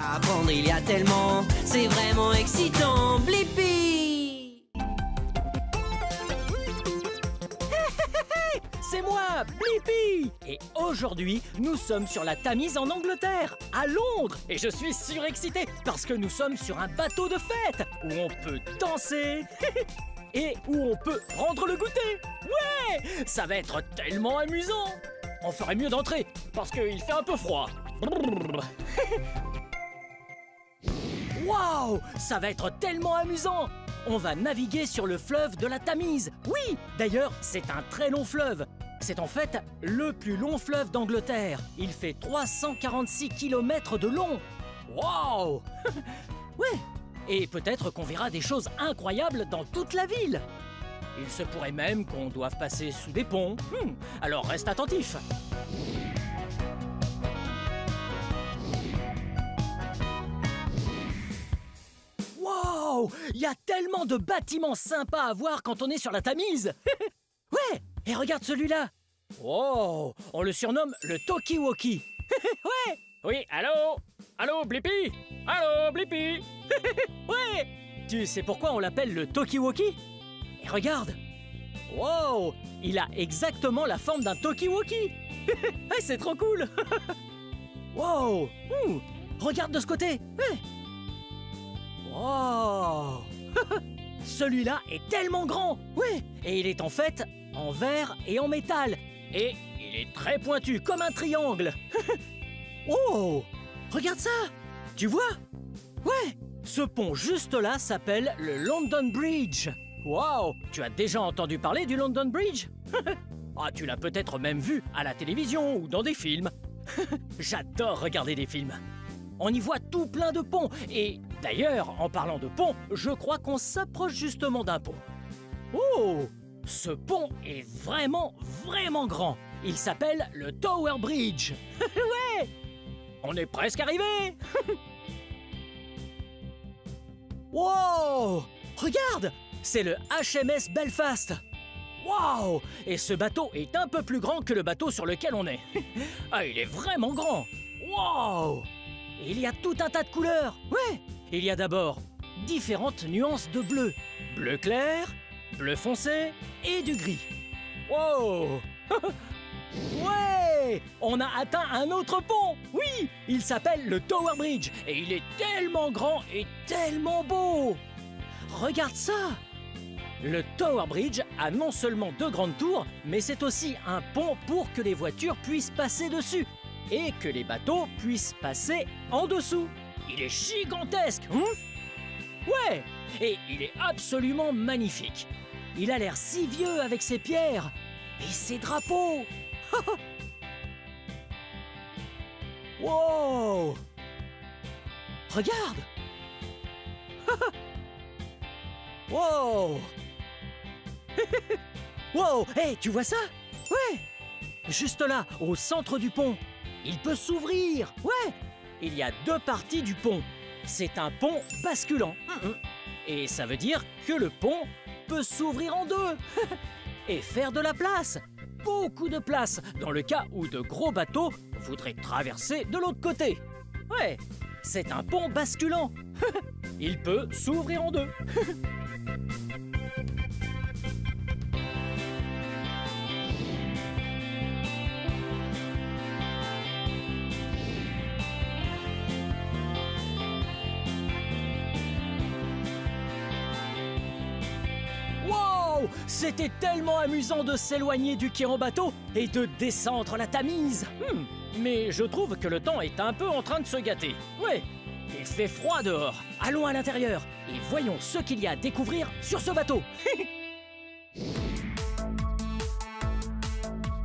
Apprendre, il y a tellement, c'est vraiment excitant. Blippi! C'est moi, Blippi! Et aujourd'hui, nous sommes sur la Tamise en Angleterre, à Londres. Et je suis surexcité parce que nous sommes sur un bateau de fête où on peut danser et où on peut prendre le goûter. Ouais! Ça va être tellement amusant! On ferait mieux d'entrer parce qu'il fait un peu froid. Waouh! Ça va être tellement amusant! On va naviguer sur le fleuve de la Tamise. Oui! D'ailleurs, c'est un très long fleuve. C'est en fait le plus long fleuve d'Angleterre. Il fait 346 km de long. Waouh! Ouais! Et peut-être qu'on verra des choses incroyables dans toute la ville. Il se pourrait même qu'on doive passer sous des ponts. Alors reste attentif. Wow! Il y a tellement de bâtiments sympas à voir quand on est sur la Tamise. Ouais! Et regarde celui-là. Wow! On le surnomme le Talkie-Walkie. Ouais! Oui, allô? Allô, Blippi? Allô, Blippi? Ouais! Tu sais pourquoi on l'appelle le Talkie-Walkie? Et regarde! Wow! Il a exactement la forme d'un Talkie-Walkie. Ouais, c'est trop cool. Wow! Regarde de ce côté. Ouais. Wow! Celui-là est tellement grand! Ouais! Et il est en fait en verre et en métal. Et il est très pointu, comme un triangle. Oh! Regarde ça! Tu vois? Ouais! Ce pont juste là s'appelle le London Bridge. Wow! Tu as déjà entendu parler du London Bridge? Ah, tu l'as peut-être même vu à la télévision ou dans des films. J'adore regarder des films. On y voit tout plein de ponts. Et d'ailleurs, en parlant de ponts, je crois qu'on s'approche justement d'un pont. Oh! Ce pont est vraiment, vraiment grand. Il s'appelle le Tower Bridge. Ouais! On est presque arrivé. Wow! Regarde! C'est le HMS Belfast. Wow! Et ce bateau est un peu plus grand que le bateau sur lequel on est. Ah, il est vraiment grand. Wow! Il y a tout un tas de couleurs. Ouais! Il y a d'abord différentes nuances de bleu. Bleu clair, bleu foncé et du gris. Wow! Ouais! On a atteint un autre pont. Oui! Il s'appelle le Tower Bridge. Et il est tellement grand et tellement beau. Regarde ça! Le Tower Bridge a non seulement 2 grandes tours, mais c'est aussi un pont pour que les voitures puissent passer dessus et que les bateaux puissent passer en dessous. Il est gigantesque, Ouais, et il est absolument magnifique. Il a l'air si vieux avec ses pierres et ses drapeaux. Wow! Regarde! Wow! Wow! Hey, tu vois ça? Ouais! Juste là, au centre du pont. Il peut s'ouvrir. Ouais! Il y a 2 parties du pont. C'est un pont basculant. Et ça veut dire que le pont peut s'ouvrir en 2. Et faire de la place. Beaucoup de place, dans le cas où de gros bateaux voudraient traverser de l'autre côté. Ouais, c'est un pont basculant. Il peut s'ouvrir en 2. C'était tellement amusant de s'éloigner du quai en bateau et de descendre la Tamise. Mais je trouve que le temps est un peu en train de se gâter. Ouais, il fait froid dehors. Allons à l'intérieur et voyons ce qu'il y a à découvrir sur ce bateau.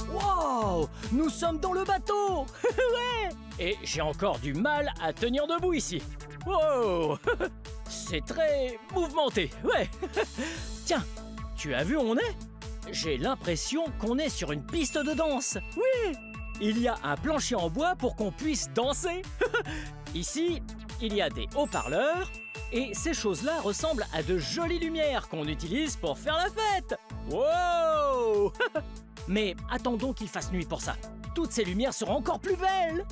Wow! Nous sommes dans le bateau. Ouais! Et j'ai encore du mal à tenir debout ici. Wow! C'est très mouvementé, ouais. Tiens, tu as vu où on est? J'ai l'impression qu'on est sur une piste de danse. Oui! Il y a un plancher en bois pour qu'on puisse danser. Ici, il y a des haut-parleurs. Et ces choses-là ressemblent à de jolies lumières qu'on utilise pour faire la fête. Wow! Mais attendons qu'il fasse nuit pour ça. Toutes ces lumières seront encore plus belles.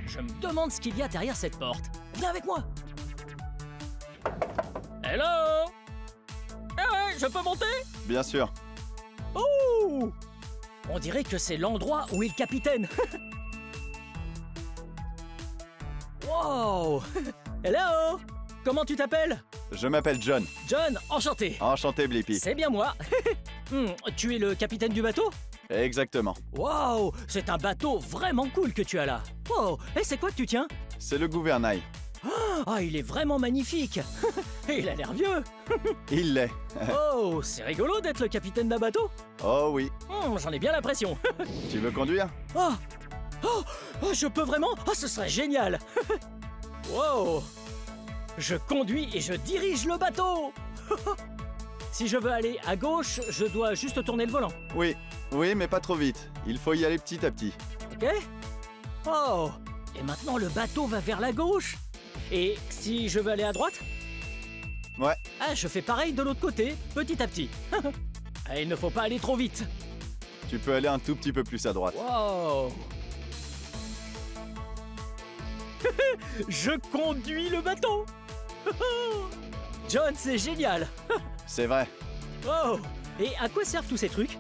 Je me demande ce qu'il y a derrière cette porte. Viens avec moi. Hello? Eh ouais, je peux monter? Bien sûr. Ouh! On dirait que c'est l'endroit où est le capitaine. Wow! Hello! Comment tu t'appelles? Je m'appelle John. John, enchanté. Enchanté, Blippi. C'est bien moi. Tu es le capitaine du bateau? Exactement. Wow! C'est un bateau vraiment cool que tu as là. Wow! Et c'est quoi que tu tiens? C'est le gouvernail. Ah, il est vraiment magnifique. Et il a l'air vieux. Il l'est. Oh, c'est rigolo d'être le capitaine d'un bateau. Oh oui. J'en ai bien l'impression. Tu veux conduire? Oh! Oh! Oh, je peux vraiment? Oh, ce serait génial. Wow! Je conduis et je dirige le bateau. Si je veux aller à gauche, je dois juste tourner le volant. Oui. Oui, mais pas trop vite. Il faut y aller petit à petit. Ok? Oh! Et maintenant le bateau va vers la gauche. Et si je veux aller à droite? Ouais. Ah, je fais pareil de l'autre côté, petit à petit. Ah, il ne faut pas aller trop vite. Tu peux aller un tout petit peu plus à droite. Wow! Je conduis le bateau. John, c'est génial. C'est vrai. Oh! Et à quoi servent tous ces trucs?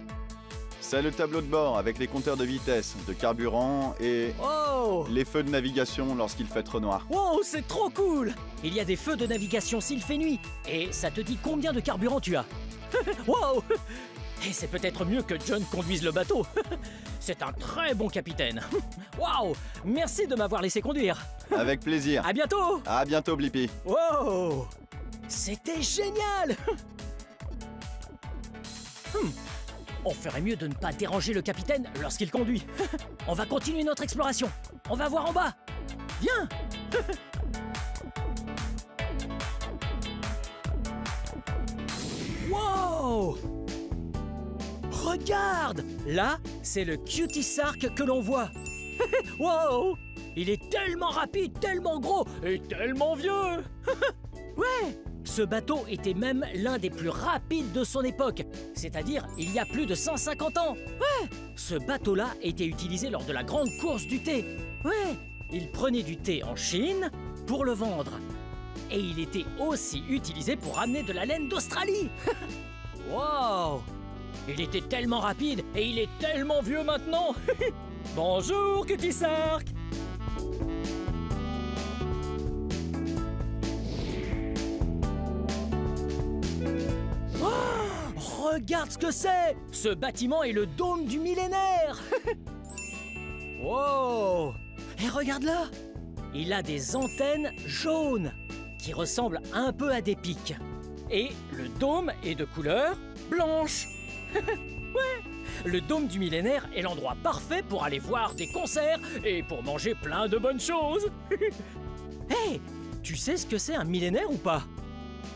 C'est le tableau de bord avec les compteurs de vitesse, de carburant et Oh! les feux de navigation lorsqu'il fait trop noir. Wow, c'est trop cool! Il y a des feux de navigation s'il fait nuit. Et ça te dit combien de carburant tu as. Wow! Et c'est peut-être mieux que John conduise le bateau. C'est un très bon capitaine. Waouh! Merci de m'avoir laissé conduire. Avec plaisir. À bientôt! À bientôt, Blippi. Wow! C'était génial! On ferait mieux de ne pas déranger le capitaine lorsqu'il conduit. On va continuer notre exploration. On va voir en bas. Viens! Wow! Regarde! Là, c'est le Cutie Sark que l'on voit. Wow! Il est tellement rapide, tellement gros et tellement vieux. Ouais! Ce bateau était même l'un des plus rapides de son époque, c'est-à-dire il y a plus de 150 ans. Ouais! Ce bateau-là était utilisé lors de la grande course du thé. Ouais! Il prenait du thé en Chine pour le vendre. Et il était aussi utilisé pour ramener de la laine d'Australie. Wow! Il était tellement rapide et il est tellement vieux maintenant. Bonjour, Cutie Sark! Regarde ce que c'est! Ce bâtiment est le dôme du millénaire! Wow! Et regarde là! Il a des antennes jaunes qui ressemblent un peu à des pics. Et le dôme est de couleur blanche. Ouais! Le dôme du millénaire est l'endroit parfait pour aller voir des concerts et pour manger plein de bonnes choses. Hey! Tu sais ce que c'est un millénaire ou pas?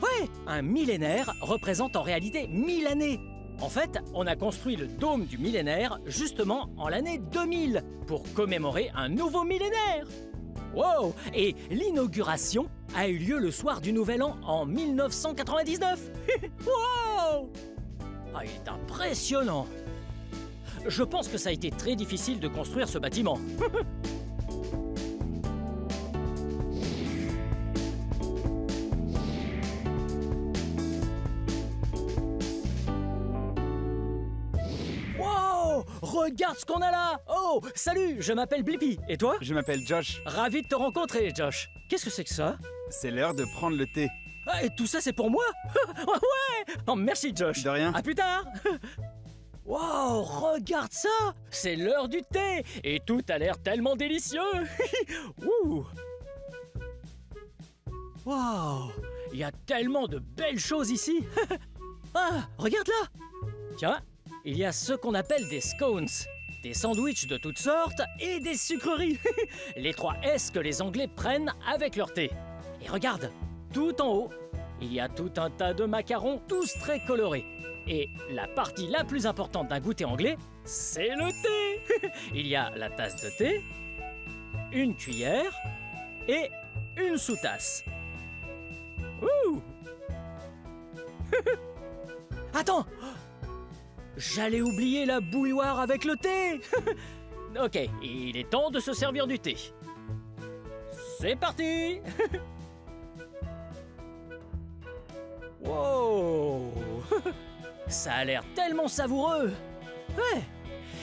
Ouais, un millénaire représente en réalité 1000 années. En fait, on a construit le dôme du millénaire justement en l'année 2000 pour commémorer un nouveau millénaire. Wow! Et l'inauguration a eu lieu le soir du Nouvel An en 1999. Wow! Ah, il est impressionnant. Je pense que ça a été très difficile de construire ce bâtiment. Regarde ce qu'on a là! Oh, salut, je m'appelle Blippi. Et toi? Je m'appelle Josh. Ravi de te rencontrer, Josh. Qu'est-ce que c'est que ça? C'est l'heure de prendre le thé. Ah, et tout ça, c'est pour moi? Ouais! Oh, merci, Josh. De rien. À plus tard! Wow, regarde ça! C'est l'heure du thé! Et tout a l'air tellement délicieux! Ouh! Wow! Il y a tellement de belles choses ici! Ah, regarde là! Tiens, il y a ce qu'on appelle des scones, des sandwichs de toutes sortes et des sucreries. Les 3 S que les Anglais prennent avec leur thé. Et regarde, tout en haut, il y a tout un tas de macarons, tous très colorés. Et la partie la plus importante d'un goûter anglais, c'est le thé. Il y a la tasse de thé, une cuillère et une sous-tasse. Ouh! Attends! J'allais oublier la bouilloire avec le thé. Ok, il est temps de se servir du thé. c'est parti. Wow. Ça a l'air tellement savoureux. Ouais.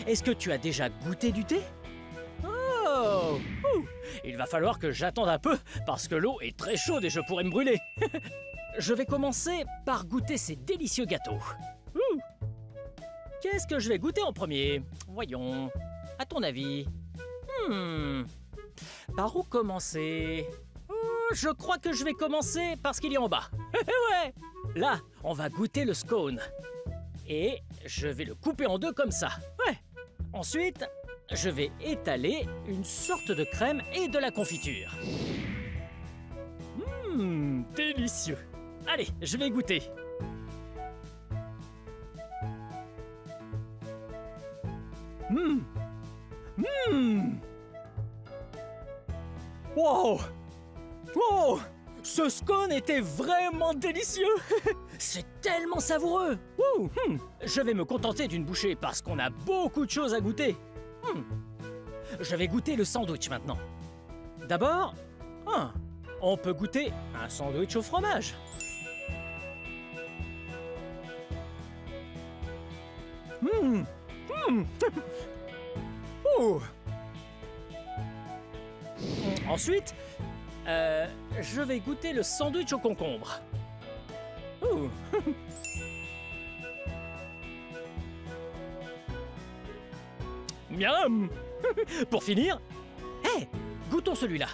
Est-ce que tu as déjà goûté du thé? Oh. Il va falloir que j'attende un peu parce que l'eau est très chaude et je pourrais me brûler. Je vais commencer par goûter ces délicieux gâteaux. Qu'est-ce que je vais goûter en premier? Voyons. À ton avis? Par où commencer? Je crois que je vais commencer par ce qu'il y a en bas. Ouais. Là, on va goûter le scone. Et je vais le couper en deux comme ça. Ouais. Ensuite, je vais étaler une sorte de crème et de la confiture. Délicieux. Allez, je vais goûter. Wow! Wow! Ce scone était vraiment délicieux! C'est tellement savoureux! Je vais me contenter d'une bouchée parce qu'on a beaucoup de choses à goûter. Je vais goûter le sandwich maintenant. D'abord, on peut goûter un sandwich au fromage. Ensuite, je vais goûter le sandwich au concombre. Miam. Pour finir, goûtons celui-là.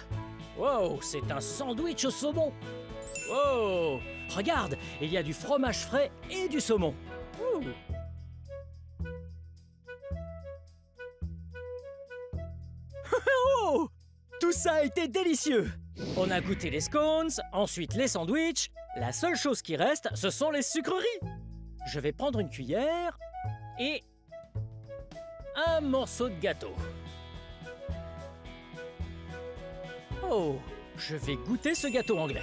Wow, c'est un sandwich au saumon. Oh, regarde, il y a du fromage frais et du saumon. Oh, tout ça a été délicieux. On a goûté les scones, ensuite les sandwichs. La seule chose qui reste, ce sont les sucreries. Je vais prendre une cuillère et un morceau de gâteau. Oh, je vais goûter ce gâteau anglais.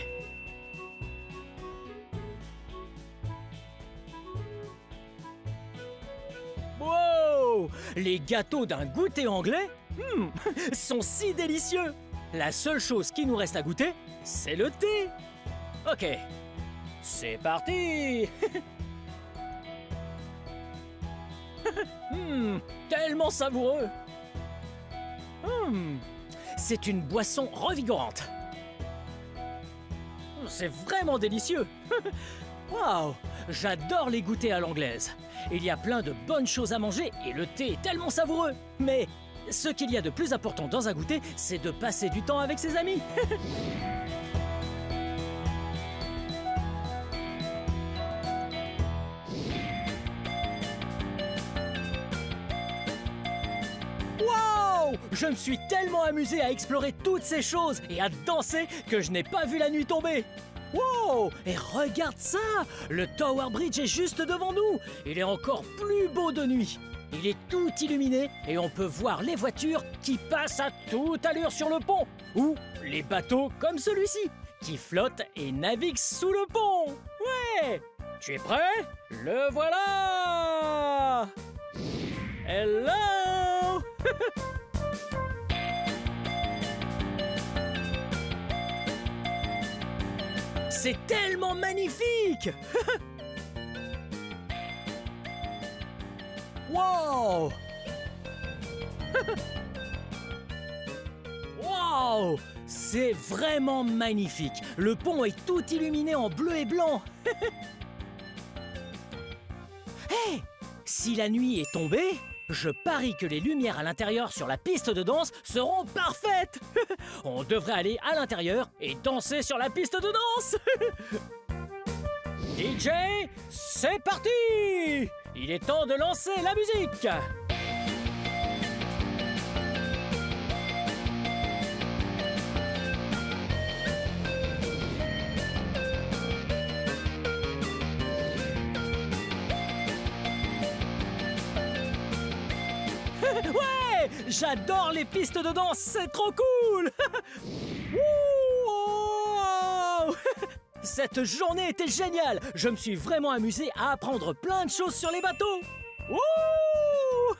Wow! Les gâteaux d'un goûter anglais sont si délicieux. La seule chose qui nous reste à goûter, c'est le thé. Ok, c'est parti. Tellement savoureux. C'est une boisson revigorante. C'est vraiment délicieux. Waouh, j'adore les goûters à l'anglaise. Il y a plein de bonnes choses à manger et le thé est tellement savoureux. Mais ce qu'il y a de plus important dans un goûter, c'est de passer du temps avec ses amis. Wow! Je me suis tellement amusé à explorer toutes ces choses et à danser que je n'ai pas vu la nuit tomber. Wow! Et regarde ça! Le Tower Bridge est juste devant nous. Il est encore plus beau de nuit. Il est tout illuminé et on peut voir les voitures qui passent à toute allure sur le pont ou les bateaux comme celui-ci qui flottent et naviguent sous le pont. Ouais! Tu es prêt? Le voilà! Hello! C'est tellement magnifique! Wow! Wow! C'est vraiment magnifique. Le pont est tout illuminé en bleu et blanc. Hey! Si la nuit est tombée, je parie que les lumières à l'intérieur sur la piste de danse seront parfaites. On devrait aller à l'intérieur et danser sur la piste de danse. DJ, c'est parti! Il est temps de lancer la musique. Ouais! J'adore les pistes de danse, c'est trop cool! Wow! Cette journée était géniale! Je me suis vraiment amusé à apprendre plein de choses sur les bateaux! Wouh!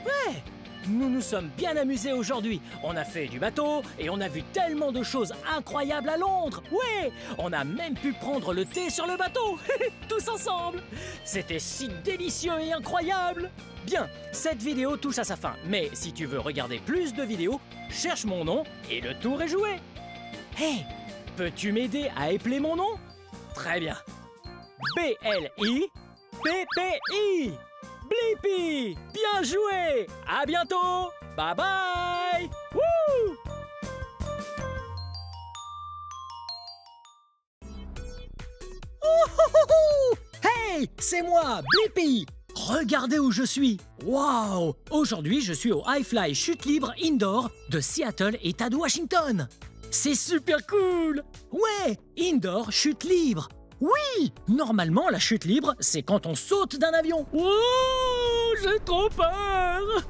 Ouais! Nous nous sommes bien amusés aujourd'hui. On a fait du bateau et on a vu tellement de choses incroyables à Londres. Ouais, on a même pu prendre le thé sur le bateau, tous ensemble. C'était si délicieux et incroyable. Bien, cette vidéo touche à sa fin. Mais si tu veux regarder plus de vidéos, cherche mon nom et le tour est joué. Hey, peux-tu m'aider à épeler mon nom? Très bien. B-L-I-P-P-I. Blippi! Bien joué! À bientôt! Bye bye! Wouh! Hey! C'est moi, Blippi! Regardez où je suis! Waouh! Aujourd'hui, je suis au Hi-Fly Chute Libre Indoor de Seattle, État de Washington. C'est super cool! Ouais! Indoor Chute Libre! Oui! Normalement, la chute libre, c'est quand on saute d'un avion. Oh, j'ai trop peur!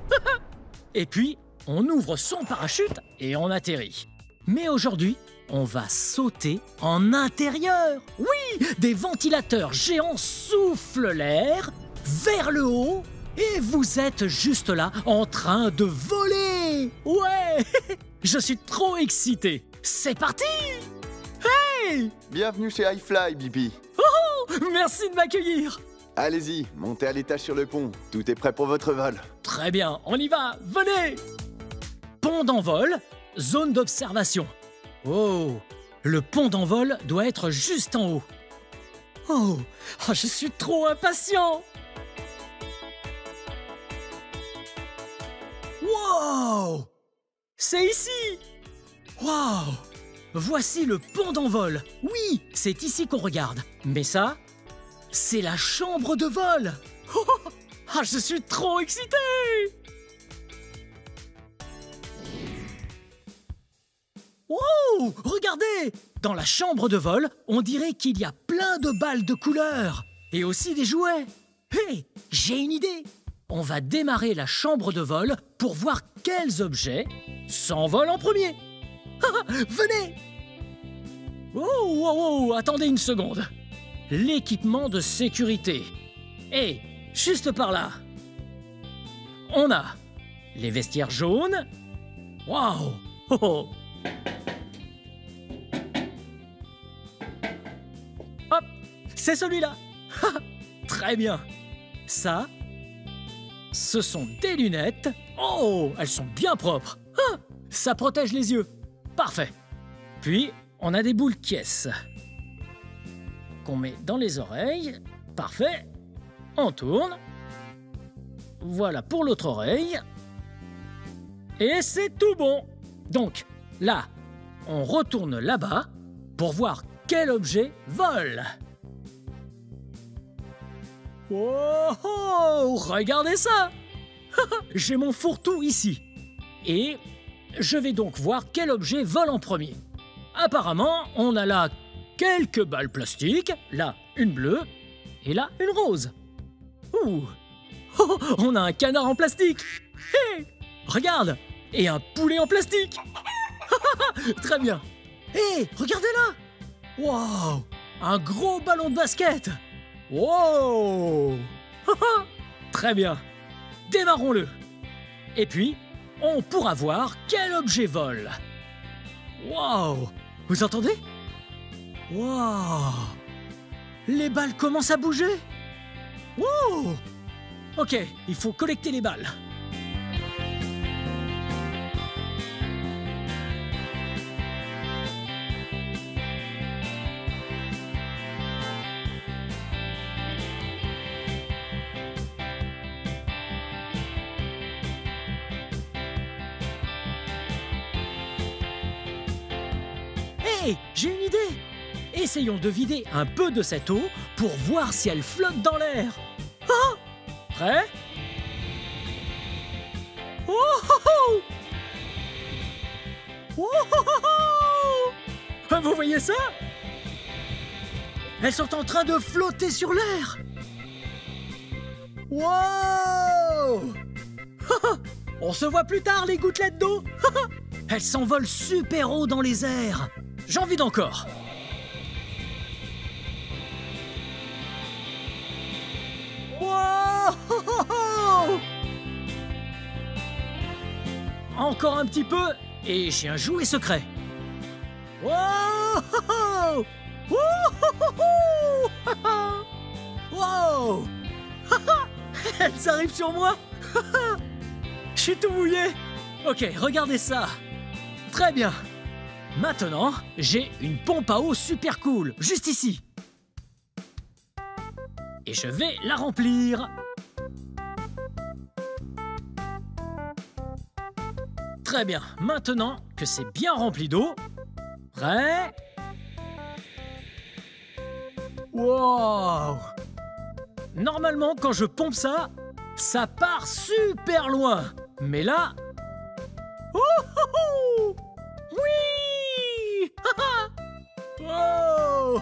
Et puis, on ouvre son parachute et on atterrit. Mais aujourd'hui, on va sauter en intérieur. Oui! Des ventilateurs géants soufflent l'air vers le haut et vous êtes juste là en train de voler. Ouais! Je suis trop excité. C'est parti! Hey! Bienvenue chez Hi-Fly, Blippi. Oh, merci de m'accueillir. Allez-y, montez à l'étage sur le pont. Tout est prêt pour votre vol. Très bien, on y va, venez! Pont d'envol, zone d'observation. Oh, le pont d'envol doit être juste en haut. Oh, je suis trop impatient! Wow! C'est ici! Wow! Voici le pont d'envol. Oui, c'est ici qu'on regarde. Mais ça, c'est la chambre de vol. Je suis trop excité! Wow! Regardez! Dans la chambre de vol, on dirait qu'il y a plein de balles de couleurs. Et aussi des jouets. Hé, j'ai une idée. On va démarrer la chambre de vol pour voir quels objets s'envolent en premier. Venez! Oh, attendez une seconde. L'équipement de sécurité. Et juste par là, on a les vestiaires jaunes. Waouh! Hop, c'est celui-là. Très bien. Ça, ce sont des lunettes. Oh, elles sont bien propres. Ça protège les yeux. Parfait. Puis, on a des boules caisses qu'on met dans les oreilles. Parfait. On tourne. Voilà pour l'autre oreille. Et c'est tout bon. Donc, là, on retourne là-bas pour voir quel objet vole. Oh, regardez ça. J'ai mon fourre-tout ici. Et je vais donc voir quel objet vole en premier. Apparemment, on a là quelques balles plastiques, là une bleue et là une rose. Ouh. Oh, on a un canard en plastique. Hey, regarde, et un poulet en plastique. Très bien. Hé, regardez là. Wow, un gros ballon de basket. Wow. Très bien. Démarrons-le. Et puis, on pourra voir quel objet vole. Wow! Vous entendez? Wow! Les balles commencent à bouger. Wow! Ok, il faut collecter les balles. Hey, j'ai une idée! Essayons de vider un peu de cette eau pour voir si elle flotte dans l'air. Ah! Prêt? Oh, oh, oh! Oh, vous voyez ça? Elles sont en train de flotter sur l'air. Wow! On se voit plus tard, les gouttelettes d'eau. Elles s'envolent super haut dans les airs. J'en vide encore. Wow! Encore un petit peu et j'ai un jouet secret. Wow! Wow! Elles arrivent sur moi. Je suis tout mouillé. Ok, regardez ça. Très bien. Maintenant, j'ai une pompe à eau super cool, juste ici. Et je vais la remplir. Très bien. Maintenant que c'est bien rempli d'eau, prêt? Wow! Normalement, quand je pompe ça, ça part super loin. Mais là... Oh, oh, oh! Oui! Oh! Oh!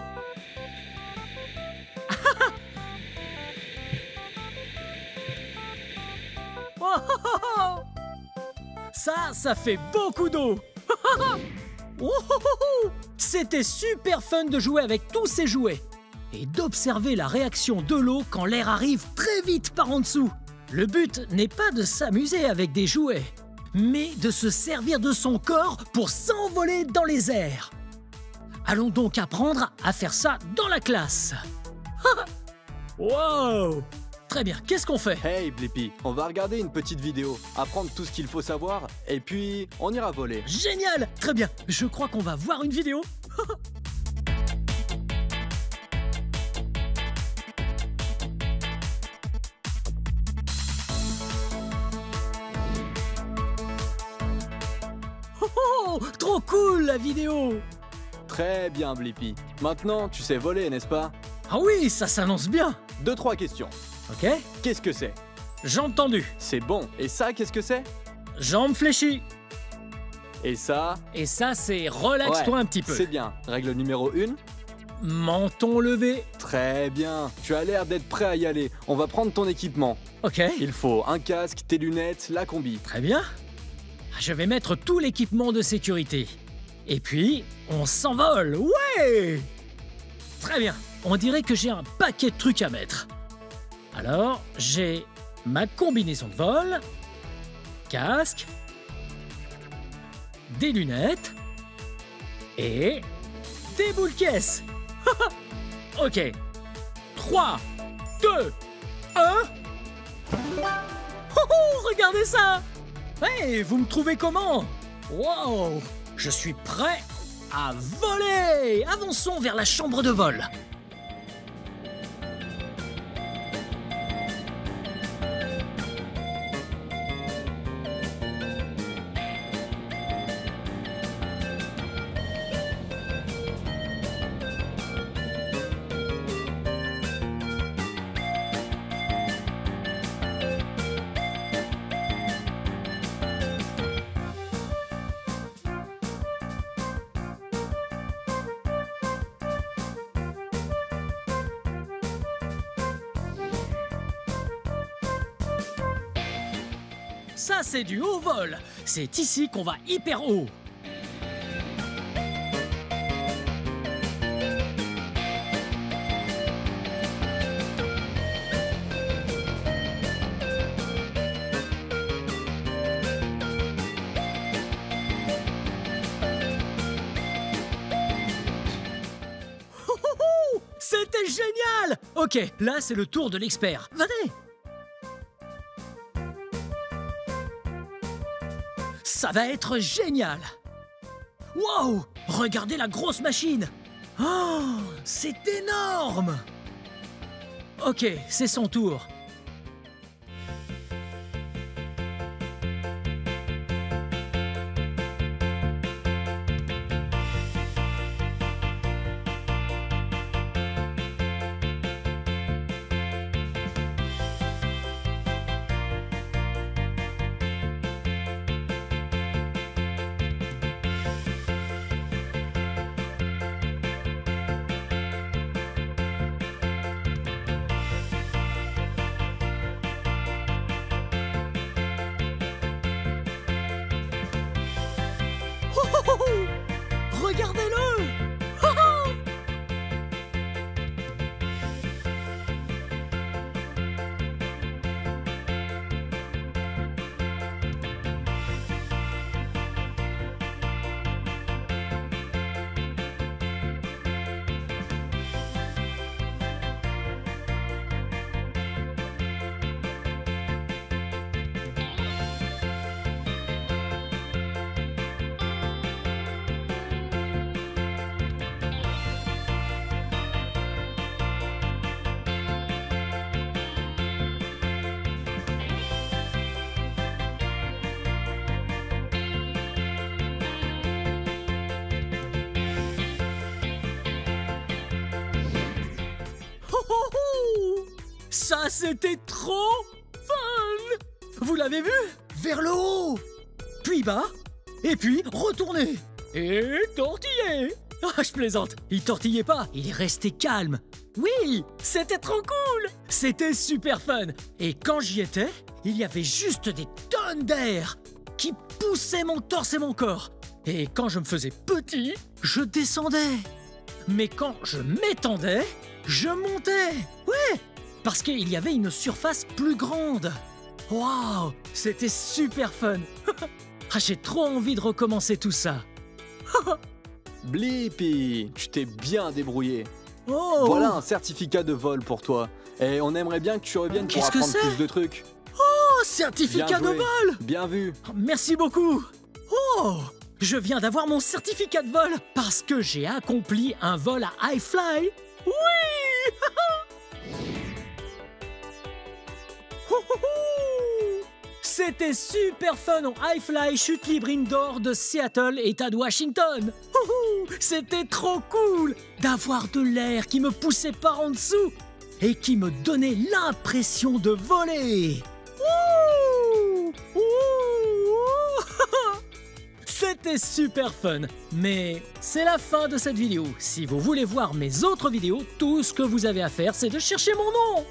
Ça fait beaucoup d'eau. Oh! C'était super fun de jouer avec tous ces jouets et d'observer la réaction de l'eau quand l'air arrive très vite par en dessous. Le but n'est pas de s'amuser avec des jouets, mais de se servir de son corps pour s'envoler dans les airs. Allons donc apprendre à faire ça dans la classe. Wow! Très bien, qu'est-ce qu'on fait? Hey Blippi, on va regarder une petite vidéo, apprendre tout ce qu'il faut savoir, et puis on ira voler. Génial! Très bien, je crois qu'on va voir une vidéo. Oh, trop cool la vidéo! Très bien Blippi. Maintenant, tu sais voler, n'est-ce pas? Ah oui, ça s'annonce bien. 2-3 questions. Ok, Qu'est-ce que c'est? jambes tendues, C'est bon. Et ça, qu'est-ce que c'est? jambes fléchies. Et ça? Et ça, c'est relaxe-toi Ouais, un petit peu. C'est bien. Règle numéro 1. Menton levé. Très bien. Tu as l'air d'être prêt à y aller. On va prendre ton équipement. Ok, Il faut un casque, tes lunettes, la combi. très bien. Je vais mettre tout l'équipement de sécurité. Et puis, on s'envole. Ouais! Très bien. On dirait que j'ai un paquet de trucs à mettre. Alors, j'ai ma combinaison de vol, casque, des lunettes et des boules caisses. Ok. 3, 2, 1. Oh, regardez ça! Hey, vous me trouvez comment? Wow! Je suis prêt à voler! Avançons vers la chambre de vol. Ça, c'est du haut vol. C'est ici qu'on va hyper haut. C'était génial! Ok, là, c'est le tour de l'expert. Venez! Ça va être génial! Wow! Regardez la grosse machine! Oh! C'est énorme! Ok, c'est son tour. Regardez-le! C'était trop fun! Vous l'avez vu? Vers le haut, puis bas, et puis retourner. Et tortiller. Ah, je plaisante. Il tortillait pas, il est resté calme. Oui, c'était trop cool. C'était super fun. Et quand j'y étais, il y avait juste des tonnes d'air qui poussaient mon torse et mon corps. Et quand je me faisais petit, je descendais. Mais quand je m'étendais, je montais. Ouais, parce qu'il y avait une surface plus grande. Waouh, c'était super fun. Ah, j'ai trop envie de recommencer tout ça. Blippi, tu t'es bien débrouillé. Oh. Voilà un certificat de vol pour toi. Et on aimerait bien que tu reviennes pour Qu'est-ce que apprendre c'est? plus de trucs. Oh, certificat de Bien joué. vol. Bien vu. Merci beaucoup. Oh, je viens d'avoir mon certificat de vol parce que j'ai accompli un vol à iFly. Oui. C'était super fun en iFly chute libre indoor de Seattle, État de Washington. C'était trop cool d'avoir de l'air qui me poussait par en dessous et qui me donnait l'impression de voler. Ouh. Ouh. C'était super fun, mais c'est la fin de cette vidéo. Si vous voulez voir mes autres vidéos, tout ce que vous avez à faire, c'est de chercher mon nom.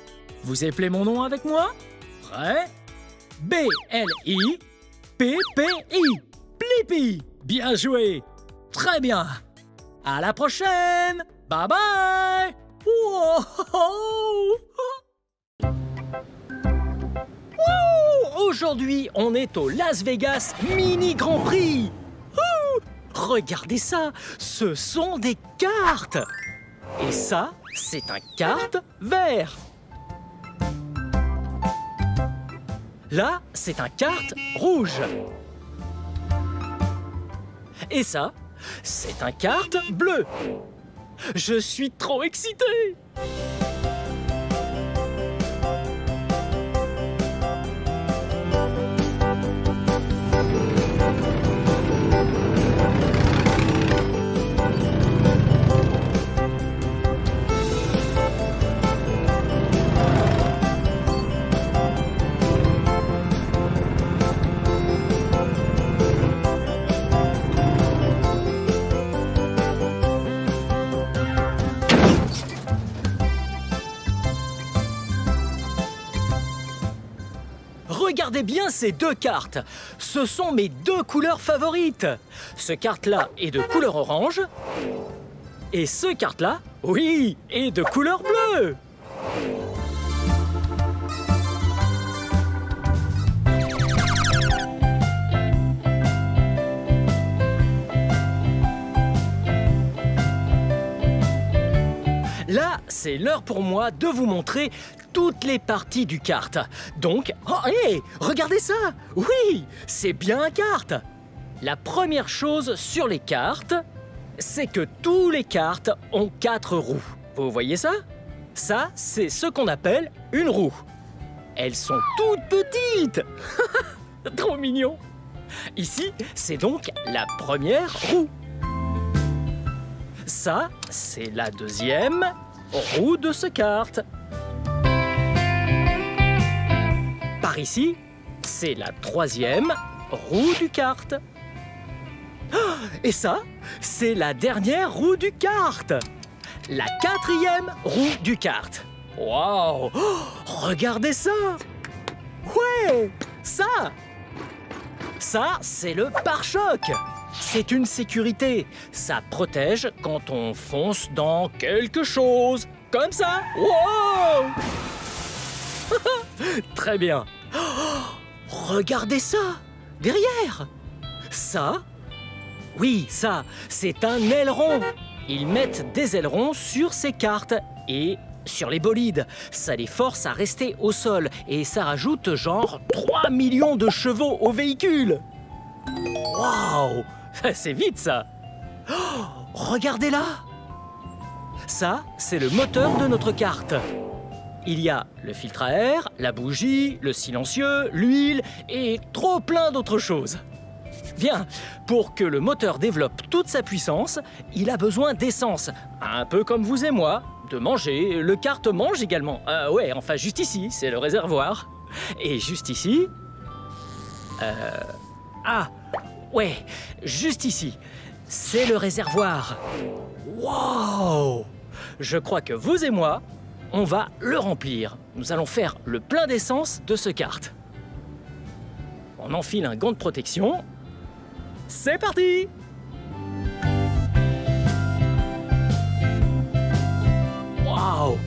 Vous appelez mon nom avec moi? Prêt? B-L-I-P-P-I. Blippi. Bien joué. Très bien. À la prochaine. Bye bye. Wow. Aujourd'hui, on est au Las Vegas Mini Grand Prix. Regardez ça, ce sont des cartes. Et ça, c'est un carte vert. Là, c'est un carte rouge. Et ça, c'est un carte bleu. Je suis trop excité. Regardez bien ces deux cartes. Ce sont mes deux couleurs favorites. Ce carte-là est de couleur orange. Et ce carte-là, oui, est de couleur bleue. Là, c'est l'heure pour moi de vous montrer toutes les parties du kart. Donc, oh, hé, regardez ça! Oui, c'est bien un kart! La première chose sur les karts, c'est que tous les karts ont 4 roues. Vous voyez ça? Ça, c'est ce qu'on appelle une roue. Elles sont toutes petites! Trop mignon! Ici, c'est donc la première roue. Ça, c'est la deuxième roue de ce kart. Par ici, c'est la troisième roue du kart. Et ça, c'est la dernière roue du kart. La quatrième roue du kart. Waouh! Regardez ça! Ouais! Ça, c'est le pare-choc. C'est une sécurité. Ça protège quand on fonce dans quelque chose. Comme ça. Wow! Très bien. Regardez ça. Derrière. Ça. Oui, ça, c'est un aileron. Ils mettent des ailerons sur ces karts et sur les bolides. Ça les force à rester au sol. Et ça rajoute genre 3 millions de chevaux au véhicule. Waouh! C'est vite, ça! Oh, regardez là! Ça, c'est le moteur de notre kart. Il y a le filtre à air, la bougie, le silencieux, l'huile et trop plein d'autres choses. Bien, pour que le moteur développe toute sa puissance, il a besoin d'essence, un peu comme vous et moi, de manger. Le kart mange également. Ouais, enfin juste ici, c'est le réservoir. Et juste ici... Ah, ouais, juste ici, c'est le réservoir. Waouh! Je crois que vous et moi, on va le remplir. Nous allons faire le plein d'essence de ce kart. On enfile un gant de protection. C'est parti! Waouh!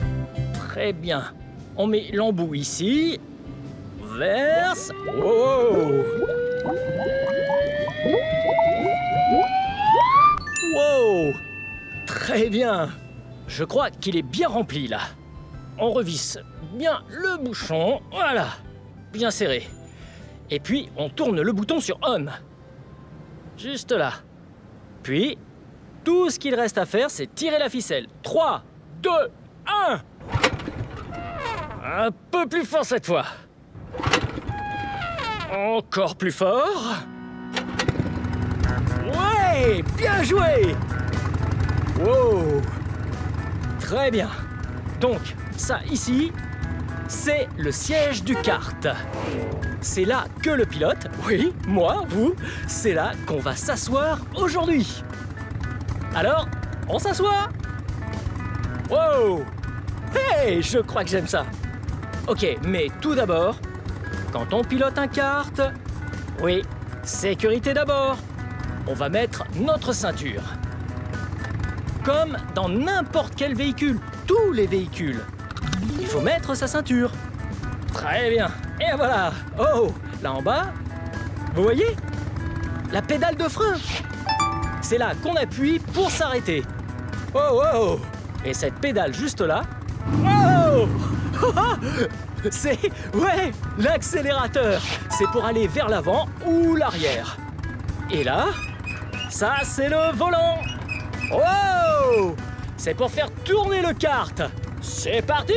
Très bien. On met l'embout ici. Verse. Wow! Wow! Très bien. Je crois qu'il est bien rempli là. On revisse bien le bouchon. Voilà. Bien serré. Et puis, on tourne le bouton sur On. Juste là. Puis, tout ce qu'il reste à faire, c'est tirer la ficelle. 3, 2, 1. Un peu plus fort cette fois. Encore plus fort. Ouais, bien joué. Wow. Très bien. Donc, ça ici, c'est le siège du kart. C'est là que le pilote, oui, moi, vous, c'est là qu'on va s'asseoir aujourd'hui. Alors, on s'assoit. Wow. Hey, je crois que j'aime ça. Ok, mais tout d'abord, quand on pilote un kart, oui, sécurité d'abord. On va mettre notre ceinture. Comme dans n'importe quel véhicule, tous les véhicules. Il faut mettre sa ceinture. Très bien. Et voilà. Oh, là en bas, vous voyez? La pédale de frein. C'est là qu'on appuie pour s'arrêter. Oh, oh. Et cette pédale juste là. Oh. C'est, ouais, l'accélérateur. C'est pour aller vers l'avant ou l'arrière. Et là, ça c'est le volant. Wow! C'est pour faire tourner le kart. C'est parti!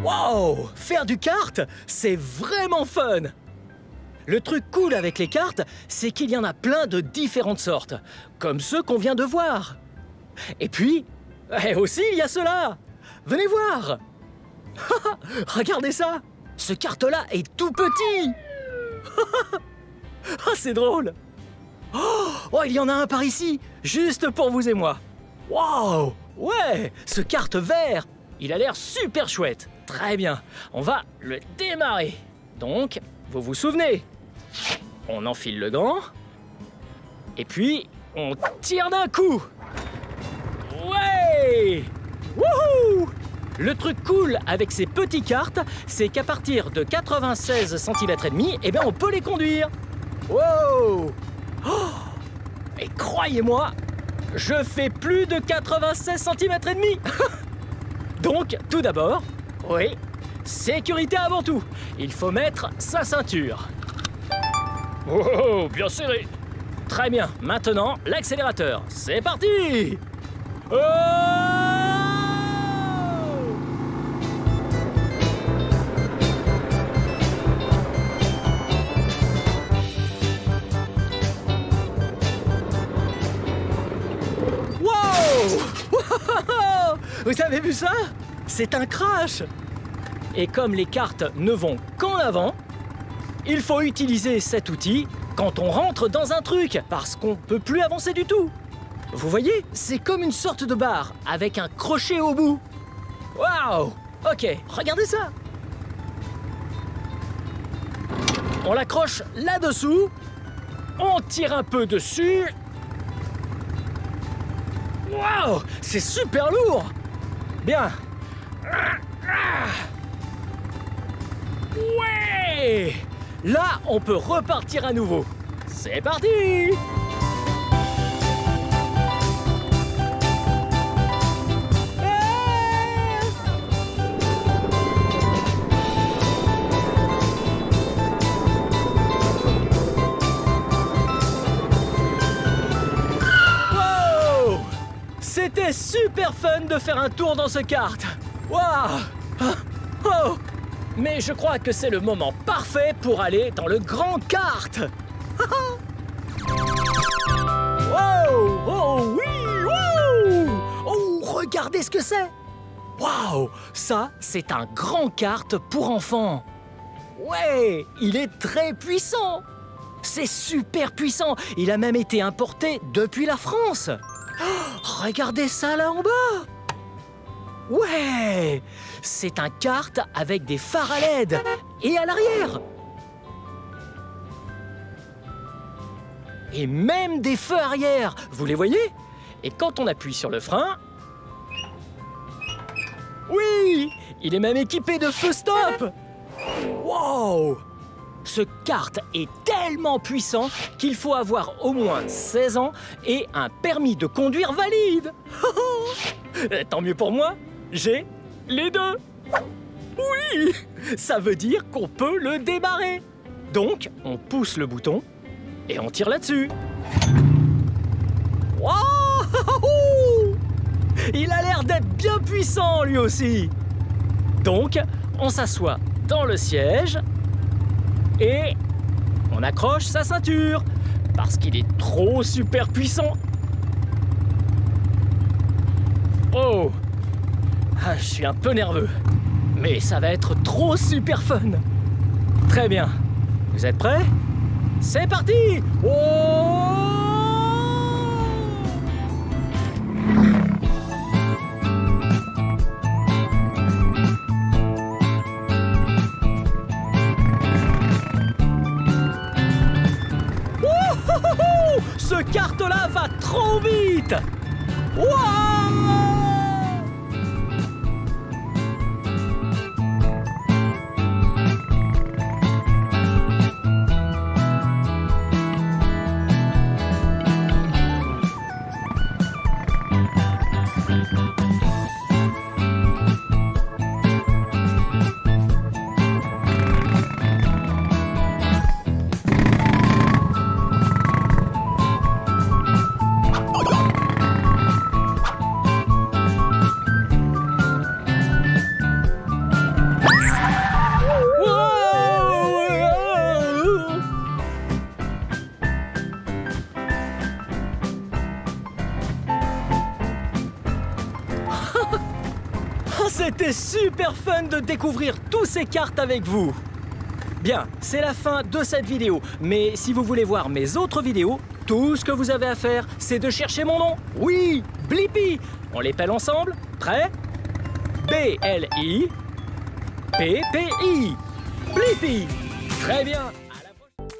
Wow! Faire du kart, c'est vraiment fun! Le truc cool avec les karts, c'est qu'il y en a plein de différentes sortes, comme ceux qu'on vient de voir. Et puis, aussi, il y a ceux-là! Venez voir! Regardez ça! Ce kart-là est tout petit! Ah, c'est drôle! Oh, il y en a un par ici, juste pour vous et moi. Wow! Ouais! Ce kart vert, il a l'air super chouette. Très bien, on va le démarrer. Donc, vous vous souvenez, on enfile le gant, et puis on tire d'un coup. Ouais! Wouhou! Le truc cool avec ces petits karts, c'est qu'à partir de 96 cm et demi, eh bien on peut les conduire. Wow! Oh! Et croyez-moi, je fais plus de 96 cm et demi. Donc, tout d'abord, oui, sécurité avant tout. Il faut mettre sa ceinture. Oh, bien serré. Très bien. Maintenant, l'accélérateur. C'est parti. Oh! Wow! Vous avez vu ça? C'est un crash! Et comme les karts ne vont qu'en avant, il faut utiliser cet outil quand on rentre dans un truc, parce qu'on ne peut plus avancer du tout. Vous voyez? C'est comme une sorte de barre, avec un crochet au bout. Waouh! Ok, regardez ça! On l'accroche là-dessous, on tire un peu dessus. Waouh! C'est super lourd! Bien. Ouais! Là, on peut repartir à nouveau. C'est parti! C'était super fun de faire un tour dans ce kart. Waouh! Oh! Mais je crois que c'est le moment parfait pour aller dans le grand kart. Wow! Oh oui! Wow! Oh, regardez ce que c'est! Waouh! Ça, c'est un grand kart pour enfants. Ouais! Il est très puissant. C'est super puissant. Il a même été importé depuis la France. Regardez ça là en bas! Ouais! C'est un kart avec des phares à LED et à l'arrière. Et même des feux arrière, vous les voyez? Et quand on appuie sur le frein... Oui! Il est même équipé de feux stop! Wow! Ce kart est tellement puissant qu'il faut avoir au moins 16 ans et un permis de conduire valide. Tant mieux pour moi, j'ai les deux. Oui, ça veut dire qu'on peut le démarrer. Donc, on pousse le bouton et on tire là-dessus. Wow! Il a l'air d'être bien puissant lui aussi. Donc, on s'assoit dans le siège et on accroche sa ceinture parce qu'il est trop super puissant. Oh! Ah, je suis un peu nerveux, mais ça va être trop super fun. Très bien. Vous êtes prêts? C'est parti! Oh! Ce kart-là va trop vite! Wow! C'était super fun de découvrir tous ces karts avec vous. Bien, c'est la fin de cette vidéo. Mais si vous voulez voir mes autres vidéos, tout ce que vous avez à faire, c'est de chercher mon nom. Oui, Blippi. On l'épelle ensemble. Prêt? B-L-I P-P-I. Blippi. Très bien. À la prochaine.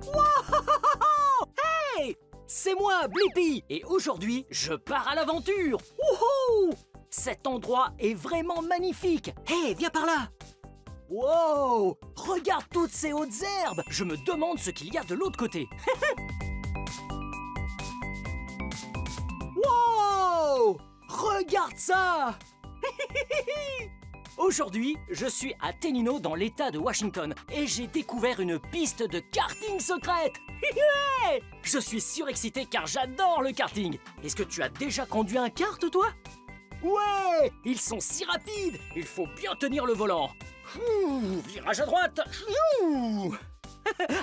Wow! Hey! C'est moi, Blippi. Et aujourd'hui, je pars à l'aventure. Wouhou! Cet endroit est vraiment magnifique. Hé, viens par là. Wow! Regarde toutes ces hautes herbes. Je me demande ce qu'il y a de l'autre côté. Wow! Regarde ça. Aujourd'hui, je suis à Tenino dans l'État de Washington et j'ai découvert une piste de karting secrète. Je suis surexcité car j'adore le karting. Est-ce que tu as déjà conduit un kart, toi? Ouais! Ils sont si rapides! Il faut bien tenir le volant. Virage à droite.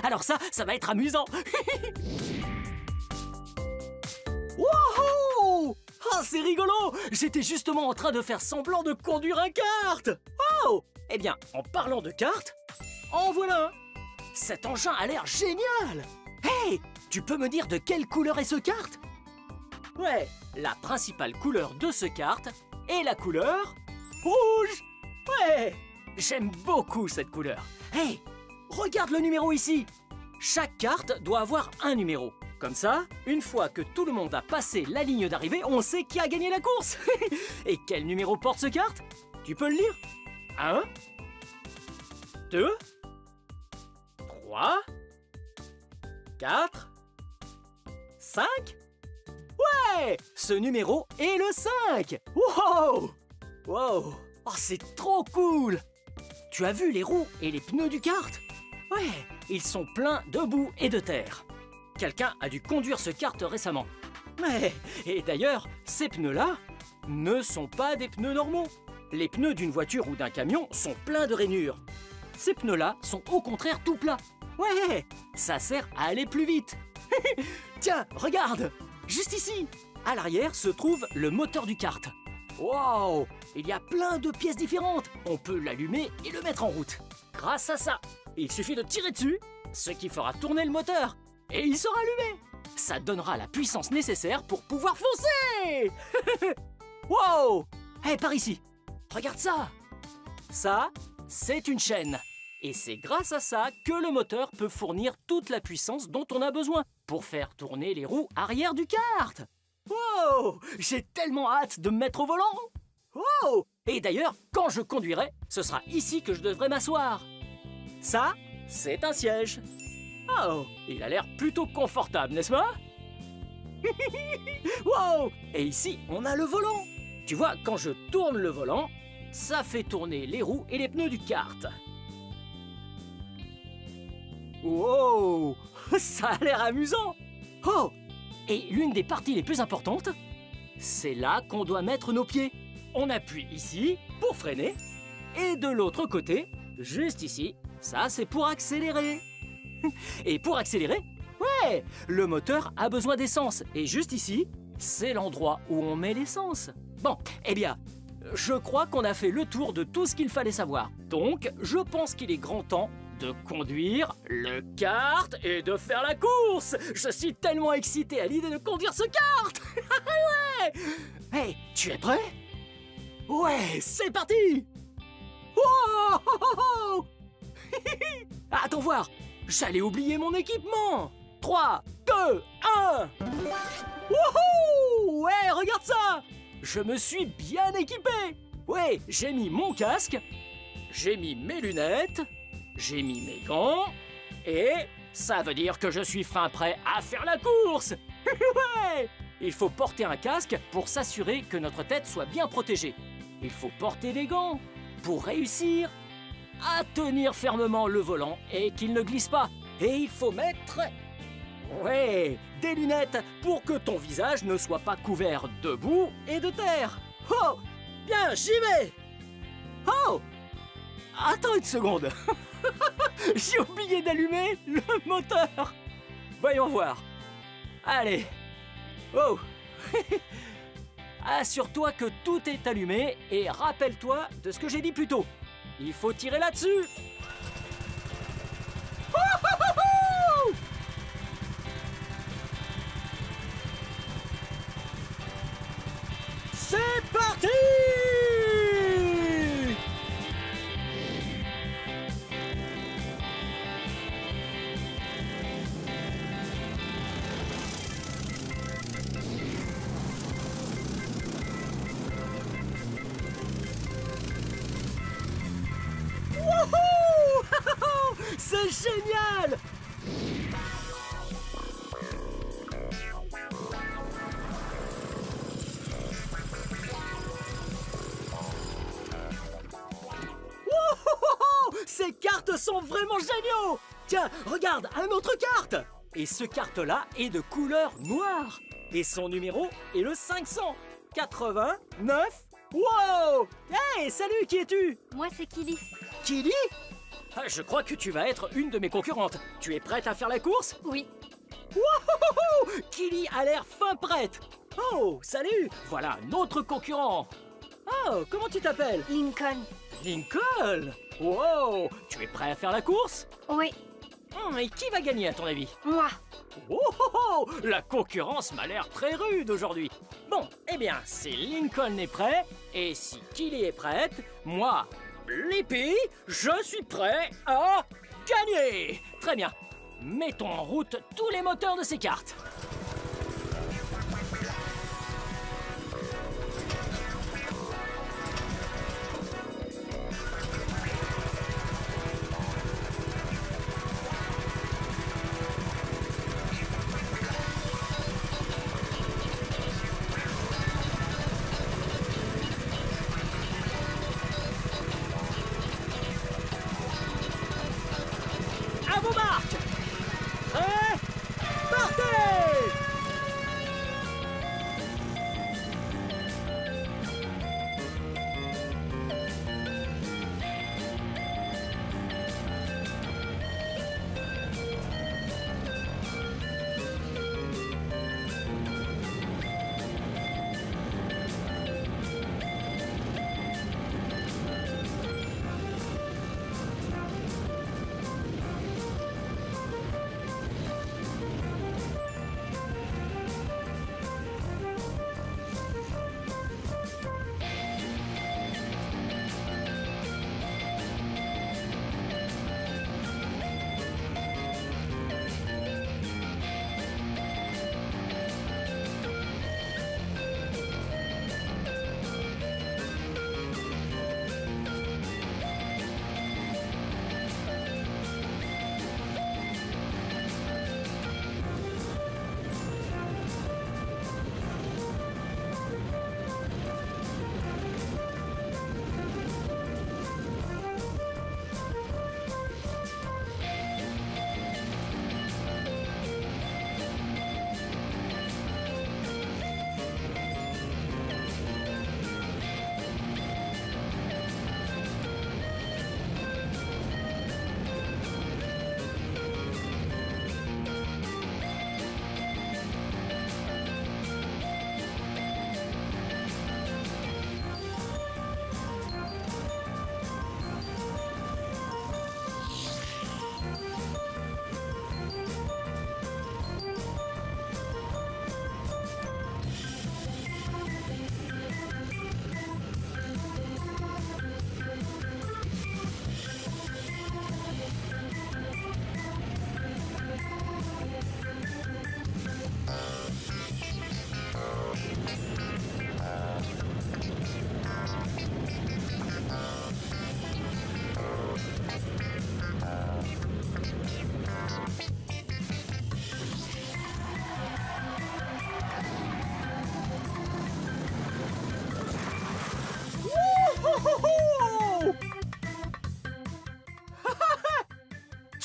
Alors ça va être amusant. Wouhou! Ah, c'est rigolo! J'étais justement en train de faire semblant de conduire un kart. Oh! Eh bien, en parlant de kart, en voilà un. Cet engin a l'air génial. Hey! Tu peux me dire de quelle couleur est ce kart? Ouais, la principale couleur de ce kart est la couleur rouge. Ouais, j'aime beaucoup cette couleur. Hey, regarde le numéro ici. Chaque carte doit avoir un numéro. Comme ça, une fois que tout le monde a passé la ligne d'arrivée, on sait qui a gagné la course. Et quel numéro porte ce kart? Tu peux le lire? 1, 2, 3, 4, 5. Ouais, ce numéro est le 5. Wow! Wow! Oh, c'est trop cool! Tu as vu les roues et les pneus du kart? Ouais, ils sont pleins de boue et de terre. Quelqu'un a dû conduire ce kart récemment. Ouais, et d'ailleurs, ces pneus-là ne sont pas des pneus normaux. Les pneus d'une voiture ou d'un camion sont pleins de rainures. Ces pneus-là sont au contraire tout plats. Ouais, ça sert à aller plus vite. Tiens, regarde! Juste ici, à l'arrière, se trouve le moteur du kart. Wow! Il y a plein de pièces différentes. On peut l'allumer et le mettre en route. Grâce à ça, il suffit de tirer dessus, ce qui fera tourner le moteur. Et il sera allumé. Ça donnera la puissance nécessaire pour pouvoir foncer. Wow! Hé, par ici. Regarde ça. Ça, c'est une chaîne. Et c'est grâce à ça que le moteur peut fournir toute la puissance dont on a besoin pour faire tourner les roues arrière du kart. Wow! J'ai tellement hâte de me mettre au volant. Wow! Et d'ailleurs, quand je conduirai, ce sera ici que je devrais m'asseoir. Ça, c'est un siège. Oh, il a l'air plutôt confortable, n'est-ce pas? Wow! Et ici, on a le volant. Tu vois, quand je tourne le volant, ça fait tourner les roues et les pneus du kart. Wow! Ça a l'air amusant! Oh! Et l'une des parties les plus importantes, c'est là qu'on doit mettre nos pieds. On appuie ici pour freiner. Et de l'autre côté, juste ici, ça c'est pour accélérer. Et pour accélérer, ouais, le moteur a besoin d'essence. Et juste ici, c'est l'endroit où on met l'essence. Bon, eh bien, je crois qu'on a fait le tour de tout ce qu'il fallait savoir. Donc, je pense qu'il est grand temps de conduire le kart et de faire la course. Je suis tellement excité à l'idée de conduire ce kart. Ouais. Hey, tu es prêt? Ouais, c'est parti. Oh. Attends voir, j'allais oublier mon équipement. 3, 2, 1. Wouhou! Ouais, regarde ça. Je me suis bien équipé. Ouais, j'ai mis mon casque, j'ai mis mes lunettes, j'ai mis mes gants, et ça veut dire que je suis fin prêt à faire la course. Ouais! Il faut porter un casque pour s'assurer que notre tête soit bien protégée. Il faut porter des gants pour réussir à tenir fermement le volant et qu'il ne glisse pas. Et il faut mettre... ouais, des lunettes pour que ton visage ne soit pas couvert de boue et de terre. Oh! Bien, j'y vais! Oh! Attends une seconde. J'ai oublié d'allumer le moteur. Voyons voir. Allez. Oh. Assure-toi que tout est allumé et rappelle-toi de ce que j'ai dit plus tôt. Il faut tirer là-dessus. C'est parti! C'est génial! Wouhou! Ces cartes sont vraiment géniaux! Tiens, regarde, un autre carte! Et ce carte-là est de couleur noire. Et son numéro est le 589. Wow! Hey, salut, qui es-tu? Moi, c'est Kili. Kili? Ah, je crois que tu vas être une de mes concurrentes. Tu es prête à faire la course? Oui. Wouhou! Kili a l'air fin prête. Oh, salut! Voilà un autre concurrent. Oh, comment tu t'appelles? Lincoln. Lincoln! Wow! Tu es prêt à faire la course? Oui. Et qui va gagner à ton avis? Moi. Oh! La concurrence m'a l'air très rude aujourd'hui. Bon, eh bien, si Lincoln est prêt, et si Kili est prête, moi, Blippi, je suis prêt à gagner! Très bien. Mettons en route tous les moteurs de ces cartes.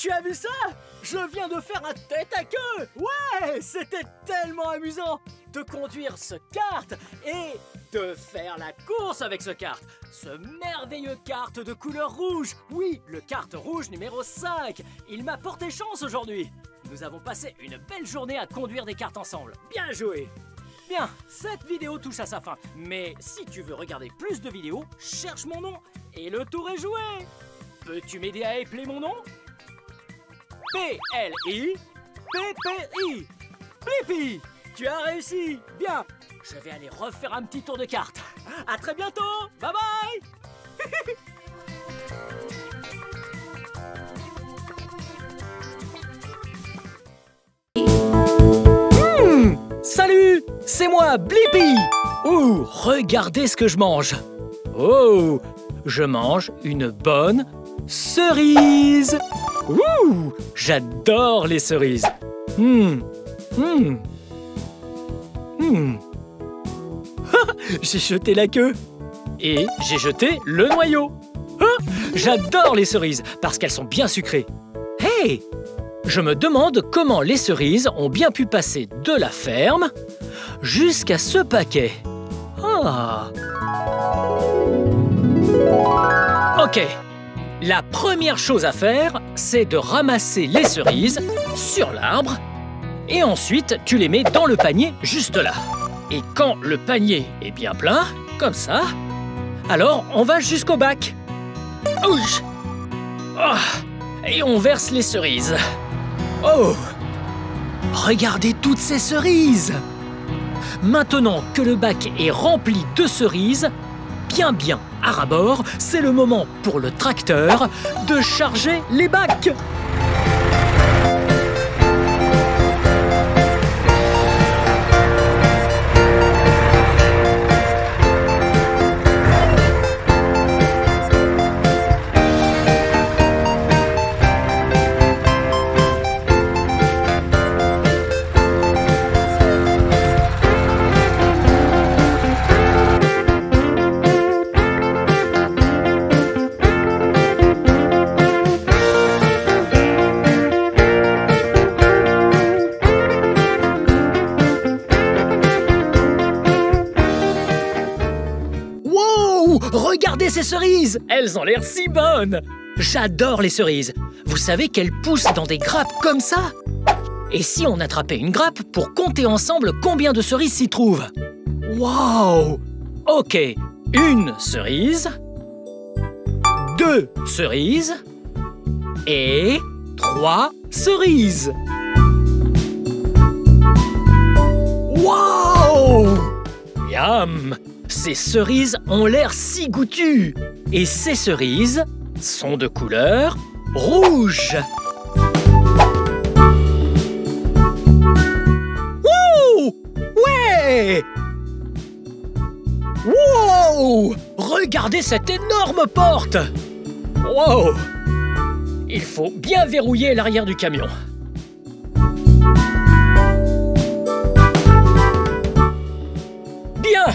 Tu as vu ça? Je viens de faire un tête à queue. Ouais, c'était tellement amusant de conduire ce kart et de faire la course avec ce kart. Ce merveilleux kart de couleur rouge. Oui, le kart rouge numéro 5. Il m'a porté chance aujourd'hui. Nous avons passé une belle journée à conduire des karts ensemble. Bien joué. Bien, cette vidéo touche à sa fin. Mais si tu veux regarder plus de vidéos, cherche mon nom et le tour est joué. Peux-tu m'aider à épeler mon nom? P-L-I P-P-I Blippi. Tu as réussi. Bien, je vais aller refaire un petit tour de cartes. À très bientôt. Bye bye. Salut, c'est moi, Blippi. Ouh, regardez ce que je mange. Oh, je mange une bonne cerise. Ouh, j'adore les cerises. J'ai jeté la queue et j'ai jeté le noyau. J'adore les cerises parce qu'elles sont bien sucrées. Hey! Je me demande comment les cerises ont bien pu passer de la ferme jusqu'à ce paquet. Ah. Ok. La première chose à faire, c'est de ramasser les cerises sur l'arbre et ensuite tu les mets dans le panier juste là. Et quand le panier est bien plein, comme ça, alors on va jusqu'au bac. Ouch. Oh. Et on verse les cerises. Oh! Regardez toutes ces cerises! Maintenant que le bac est rempli de cerises, bien à ras-bord, c'est le moment pour le tracteur de charger les bacs! Regardez ces cerises! Elles ont l'air si bonnes! J'adore les cerises! Vous savez qu'elles poussent dans des grappes comme ça? Et si on attrapait une grappe pour compter ensemble combien de cerises s'y trouvent? Waouh! Ok, une cerise, 2 cerises et 3 cerises! Waouh! Yum! Ces cerises ont l'air si goûtues. Et ces cerises sont de couleur rouge. Wouh! Ouais! Wow! Regardez cette énorme porte! Wow! Il faut bien verrouiller l'arrière du camion. Bien!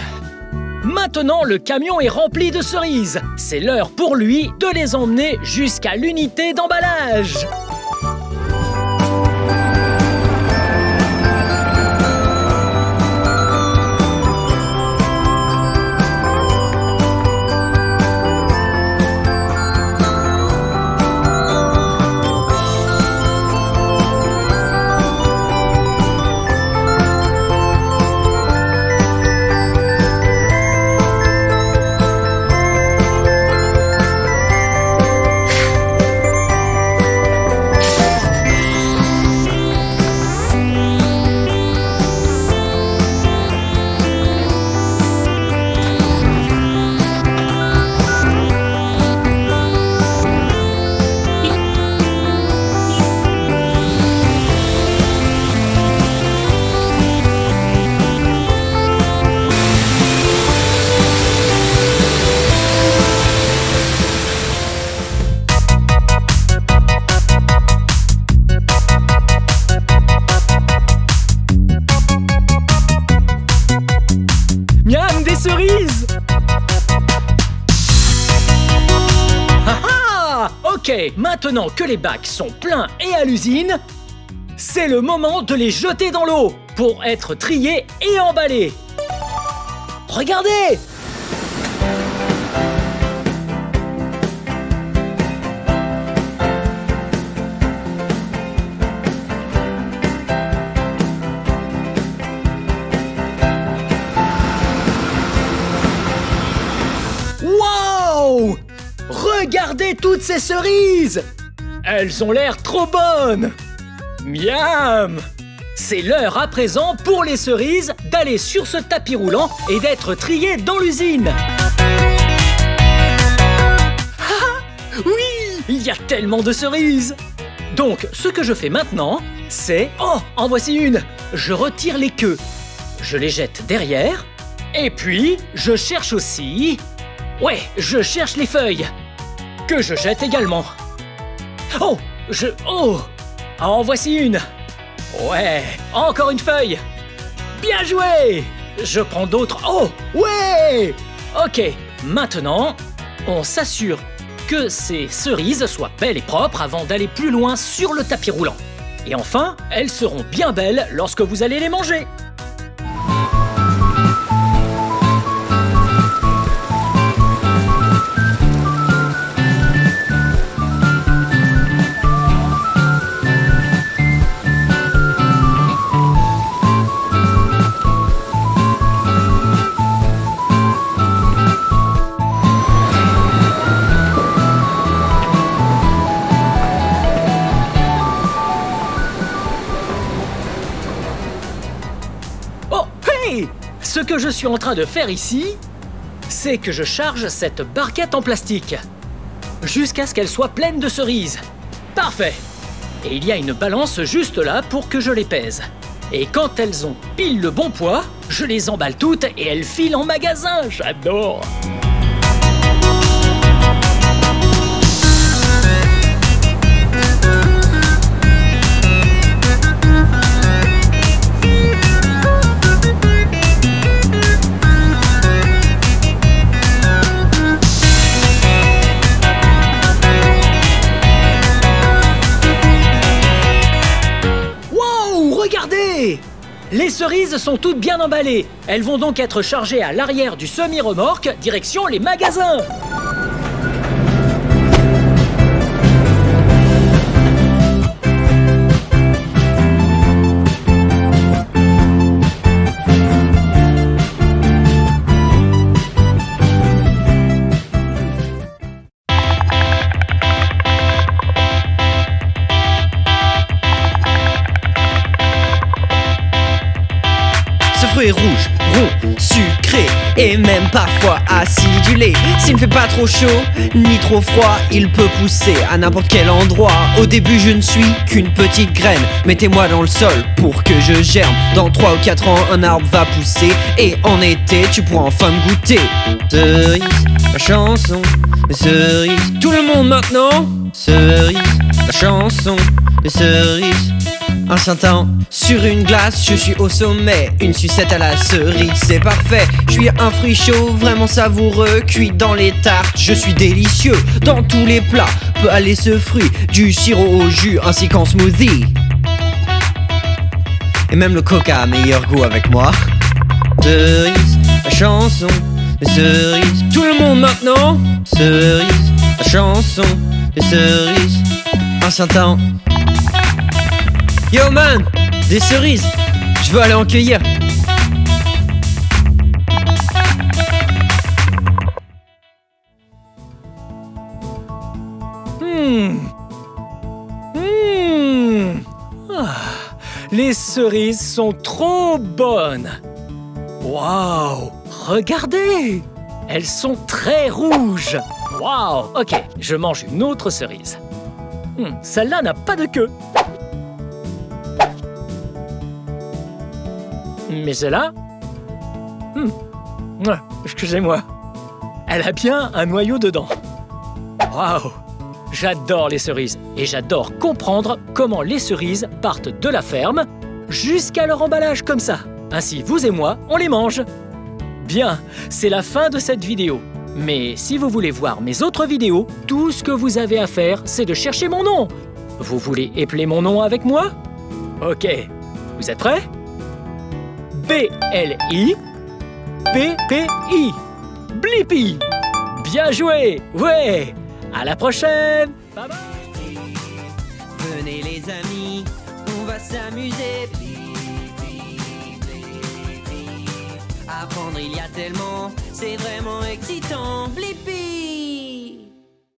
Maintenant, le camion est rempli de cerises. C'est l'heure pour lui de les emmener jusqu'à l'unité d'emballage. Ok, maintenant que les bacs sont pleins et à l'usine, c'est le moment de les jeter dans l'eau pour être triés et emballés. Regardez! Wow! Regardez toutes ces cerises! Elles ont l'air trop bonnes! Miam! C'est l'heure à présent pour les cerises d'aller sur ce tapis roulant et d'être triées dans l'usine. Ah! Oui! Il y a tellement de cerises! Donc, ce que je fais maintenant, c'est... Oh! En voici une! Je retire les queues. Je les jette derrière. Et puis, je cherche aussi... Ouais, je cherche les feuilles. Que je jette également. Oh! Oh! En voici une. Ouais, encore une feuille. Bien joué! Je prends d'autres. Oh! Ouais! Ok, maintenant, on s'assure que ces cerises soient belles et propres avant d'aller plus loin sur le tapis roulant. Et enfin, elles seront bien belles lorsque vous allez les manger. Ce que je suis en train de faire ici, c'est que je charge cette barquette en plastique jusqu'à ce qu'elle soit pleine de cerises. Parfait! Et il y a une balance juste là pour que je les pèse. Et quand elles ont pile le bon poids, je les emballe toutes et elles filent en magasin. J'adore! Les cerises sont toutes bien emballées. Elles vont donc être chargées à l'arrière du semi-remorque, direction les magasins. Rouge, rond, sucré et même parfois acidulé. S'il ne fait pas trop chaud ni trop froid, il peut pousser à n'importe quel endroit. Au début je ne suis qu'une petite graine. Mettez-moi dans le sol pour que je germe. Dans 3 ou 4 ans un arbre va pousser et en été tu pourras enfin me goûter. Cerise, la chanson de cerise. Tout le monde maintenant. Cerise, la chanson de cerise. Un chantant sur une glace, je suis au sommet. Une sucette à la cerise, c'est parfait. Je suis un fruit chaud, vraiment savoureux. Cuit dans les tartes, je suis délicieux. Dans tous les plats, peut aller ce fruit. Du sirop au jus, ainsi qu'en smoothie. Et même le coca a meilleur goût avec moi. Cerise, la chanson de cerise. Tout le monde maintenant. Cerise, la chanson de cerise. Un chantant. Yo man, des cerises, je veux aller en cueillir. Les cerises sont trop bonnes. Waouh, regardez, elles sont très rouges. Waouh, ok, je mange une autre cerise. Celle-là n'a pas de queue. Mais celle-là... excusez-moi. Elle a bien un noyau dedans. Waouh! J'adore les cerises et j'adore comprendre comment les cerises partent de la ferme jusqu'à leur emballage comme ça. Ainsi, vous et moi, on les mange. Bien, c'est la fin de cette vidéo. Mais si vous voulez voir mes autres vidéos, tout ce que vous avez à faire, c'est de chercher mon nom. Vous voulez épeler mon nom avec moi? Ok, vous êtes prêts? B-L-I P-P-I Blippi. Bien joué. Ouais. À la prochaine. Bye bye. Venez les amis, on va s'amuser. Apprendre il y a tellement, c'est vraiment excitant. Blippi.